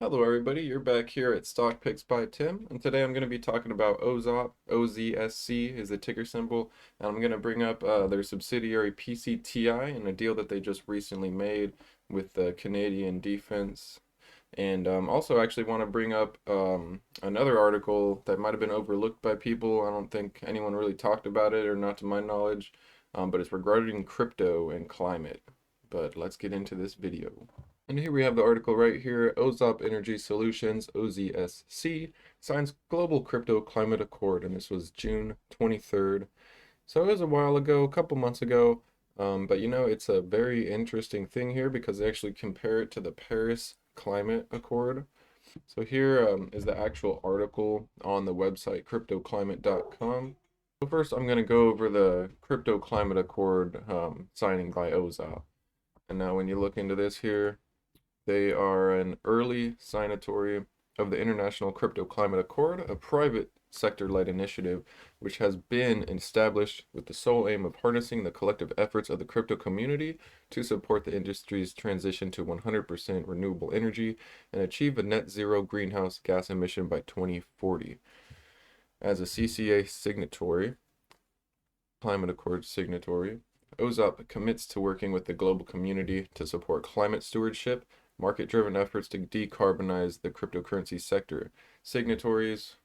Hello everybody, you're back here at Stock Picks by Tim, and today I'm going to be talking about Ozop. OZSC is the ticker symbol, and I'm going to bring up their subsidiary PCTI and a deal that they just recently made with the Canadian Defense. And also actually want to bring up another article that might have been overlooked by people. I don't think anyone really talked about it, or not to my knowledge, but it's regarding crypto and climate. But let's get into this video. And here we have the article right here. Ozop Energy Solutions, OZSC, signs Global Crypto Climate Accord, and this was June 23rd. So it was a while ago, a couple months ago, but it's a very interesting thing here because they actually compare it to the Paris Climate Accord. So here is the actual article on the website cryptoclimate.com. So first I'm going to go over the Crypto Climate Accord signing by Ozop. And now when you look into this here, they are an early signatory of the International Crypto Climate Accord, a private sector-led initiative which has been established with the sole aim of harnessing the collective efforts of the crypto community to support the industry's transition to 100% renewable energy and achieve a net zero greenhouse gas emission by 2040. As a CCA signatory, Climate Accord signatory, Ozop commits to working with the global community to support climate stewardship, market-driven efforts to decarbonize the cryptocurrency sector. Signatories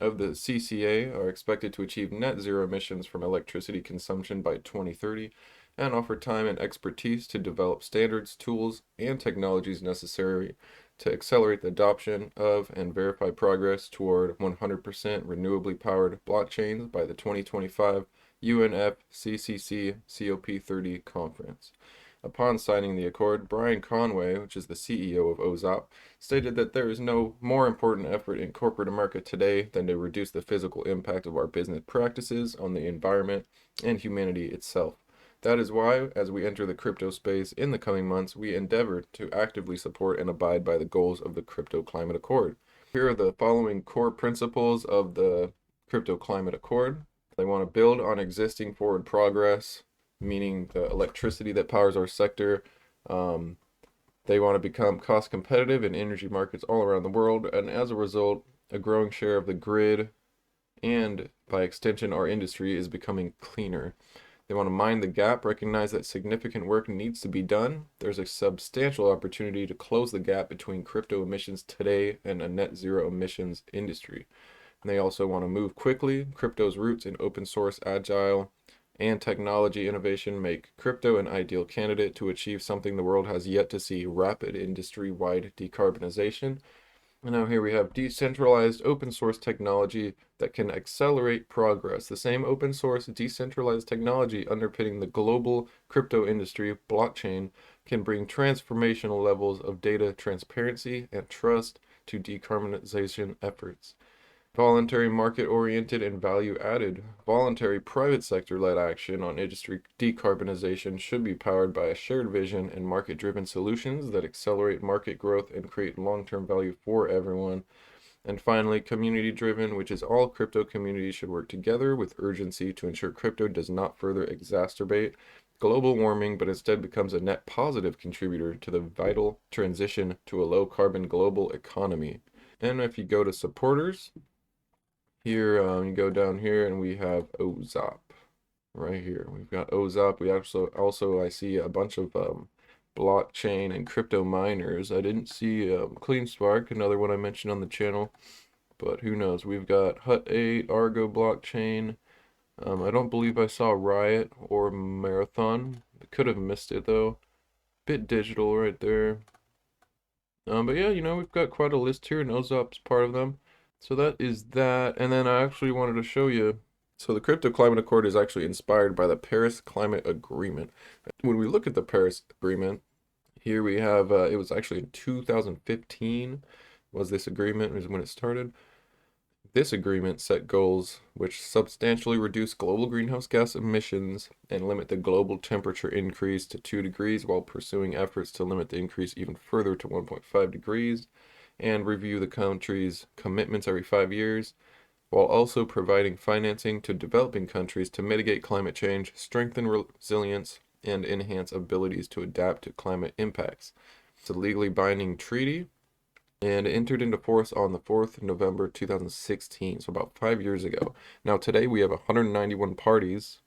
of the CCA are expected to achieve net zero emissions from electricity consumption by 2030 and offer time and expertise to develop standards, tools, and technologies necessary to accelerate the adoption of and verify progress toward 100% renewably powered blockchains by the 2025 UNFCCC COP30 conference. Upon signing the accord, Brian Conway, which is the CEO of Ozop, stated that there is no more important effort in corporate America today than to reduce the physical impact of our business practices on the environment and humanity itself. That is why, as we enter the crypto space in the coming months, we endeavor to actively support and abide by the goals of the Crypto Climate Accord. Here are the following core principles of the Crypto Climate Accord. They want to build on existing forward progress, meaning the electricity that powers our sector. They want to become cost competitive in energy markets all around the world, and as a result, a growing share of the grid and, by extension, our industry is becoming cleaner. They want to mind the gap, recognize that significant work needs to be done. There's a substantial opportunity to close the gap between crypto emissions today and a net zero emissions industry. And they also want to move quickly. Crypto's roots in open source, agile, and technology innovation make crypto an ideal candidate to achieve something the world has yet to see: rapid industry-wide decarbonization. And now here we have decentralized open source technology that can accelerate progress. The same open source decentralized technology underpinning the global crypto industry, blockchain, can bring transformational levels of data transparency and trust to decarbonization efforts. Voluntary market-oriented and value-added. Voluntary private sector-led action on industry decarbonization should be powered by a shared vision and market-driven solutions that accelerate market growth and create long-term value for everyone. And finally, community-driven, which is all crypto communities should work together with urgency to ensure crypto does not further exacerbate global warming, but instead becomes a net positive contributor to the vital transition to a low-carbon global economy. And if you go to supporters, here, you go down here and we have Ozop right here. We've got Ozop. We also I see a bunch of blockchain and crypto miners. I didn't see CleanSpark, another one I mentioned on the channel, but who knows? We've got Hut8, Argo blockchain. I don't believe I saw Riot or Marathon. I could have missed it though. Bit Digital right there. But yeah, we've got quite a list here, and Ozop's part of them. So that is that, and then I actually wanted to show you, so the Crypto Climate Accord is actually inspired by the Paris Climate Agreement. When we look at the Paris Agreement, here we have, it was actually in 2015 was this agreement, is when it started. This agreement set goals which substantially reduce global greenhouse gas emissions and limit the global temperature increase to 2 degrees while pursuing efforts to limit the increase even further to 1.5 degrees. And review the country's commitments every 5 years, while also providing financing to developing countries to mitigate climate change, strengthen resilience, and enhance abilities to adapt to climate impacts. It's a legally binding treaty, and it entered into force on the 4th of November 2016, so about 5 years ago. Now today we have 191 parties,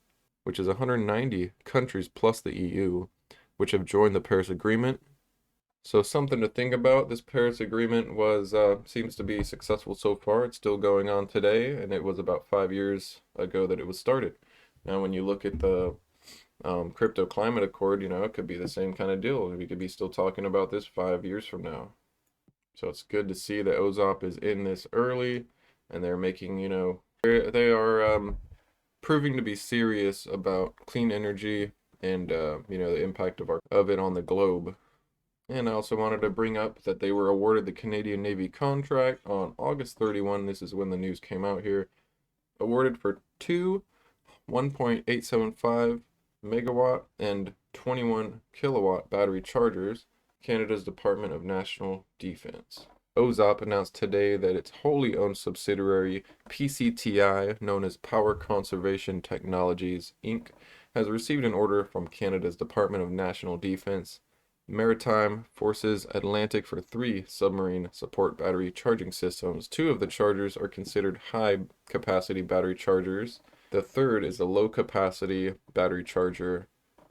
which is 190 countries plus the EU, which have joined the Paris Agreement. So something to think about. This Paris Agreement was seems to be successful so far. It's still going on today, and it was about 5 years ago that it was started. Now, when you look at the crypto climate accord, you know, it could be the same kind of deal. We could be still talking about this 5 years from now. So it's good to see that Ozop is in this early, and they're making, you know, they are proving to be serious about clean energy and you know, the impact of it on the globe. And I also wanted to bring up that they were awarded the Canadian Navy contract on August 31. This is when the news came out here. Awarded for two 1.875 megawatt and 21 kilowatt battery chargers, Canada's Department of National Defense. Ozop announced today that its wholly owned subsidiary, PCTI, known as Power Conservation Technologies, Inc., has received an order from Canada's Department of National Defense Maritime Forces Atlantic for 3 submarine support battery charging systems. 2 of the chargers are considered high-capacity battery chargers. The third is a low-capacity battery charger.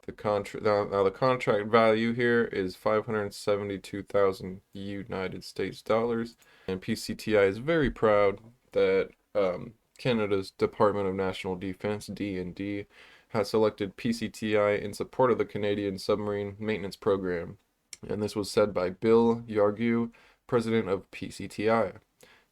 The contract value here is 572,000 United States dollars, and PCTI is very proud that Canada's Department of National Defense (D&D) has selected PCTI in support of the Canadian Submarine Maintenance Program, and this was said by Bill Yargue, president of PCTI.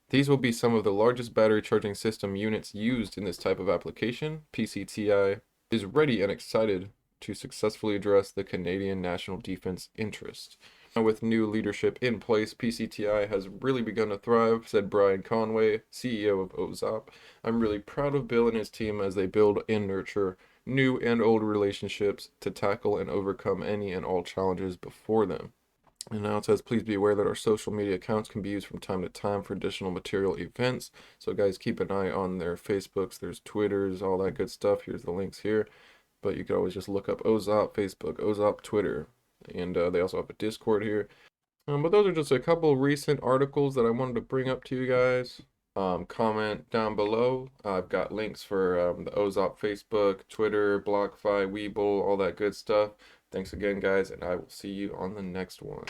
These will be some of the largest battery charging system units used in this type of application. PCTI is ready and excited to successfully address the Canadian national defense interest. Now, with new leadership in place, PCTI has really begun to thrive, said Brian Conway, CEO of Ozop. I'm really proud of Bill and his team as they build and nurture new and old relationships to tackle and overcome any and all challenges before them. And now it says, please be aware that our social media accounts can be used from time to time for additional material events. So guys, keep an eye on their Facebooks, there's Twitters, all that good stuff. Here's the links here. But you can always just look up Ozop Facebook, Ozop Twitter, and they also have a Discord here. But those are just a couple recent articles that I wanted to bring up to you guys. Comment down below. I've got links for the Ozop Facebook, Twitter, BlockFi, Webull, all that good stuff. Thanks again, guys, and I will see you on the next one.